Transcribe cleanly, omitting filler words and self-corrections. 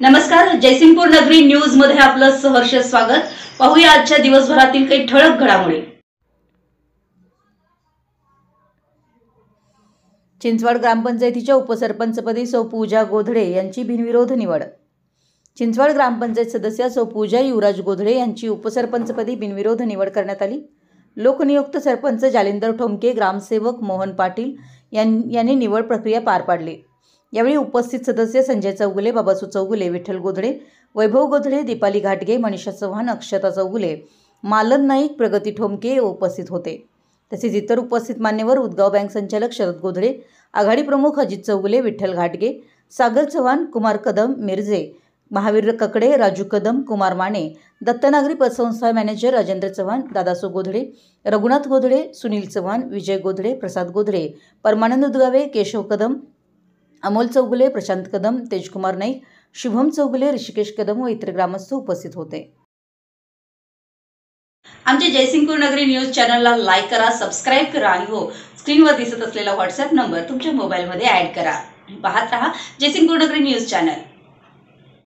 नमस्कार, जयसिंगपूर नगरी न्यूज मध्ये आपलं सहर्ष स्वागत। पाहूया आजच्या दिवसभरातील काही ठळक घडामोडी। चिंचवड ग्रामपंचायतीच्या उपसरपंचपदी सौ पूजा गोधळे यांची बिनविरोध निवड। चिंचवड ग्रामपंचायत सदस्य सौ पूजा युवराज गोधळे यांची उपसरपंचपदी बिनविरोध निवड करण्यात आली। लोकनियुक्त सरपंच जालिंदर ठोमके, ग्रामसेवक मोहन पाटील यांनी निवड प्रक्रिया पार पाडली। यावेळी उपस्थित सदस्य संजय चौगुले, बाबासू चौगुले, विठ्ठल गोधळे, वैभव गोधळे, दीपाली घाटगे, मनीषा चव्हाण, अक्षता चौगुले, मालन नाईक, प्रगती ठोमके उपस्थित होते। तसेच इतर उपस्थित मान्यवर उदगाव बँक संचालक शरद गोधळे, आघाडी प्रमुख अजित चौगुले, विठ्ठल घाटगे, सागर चव्हाण, कुमार कदम, मिरजे, महावीर ककडे, राजू कदम, कुमार माने, दत्तनागरी पतसंस्था मॅनेजर राजेंद्र चव्हाण, दादासो गोधळे, रघुनाथ गोधळे, सुनील चव्हाण, विजय गोधळे, प्रसाद गोधळे, परमानंद उदगावे, केशव कदम, अमोल चौगुले, प्रशांत कदम, तेजकुमार नाईक, शुभम चौगुले, ऋषिकेश कदम व इतर ग्रामस्थ उपस्थित होते। आमच्या जयसिंगपूर नगरी न्यूज चॅनलला लाईक करा, सबस्क्राइब करा आणि हो, स्क्रीनवर दिसत असलेला व्हॉट्सअप नंबर तुमच्या मोबाईलमध्ये ॲड करा। पाहत रहा जयसिंगपूर नगरी न्यूज चॅनल।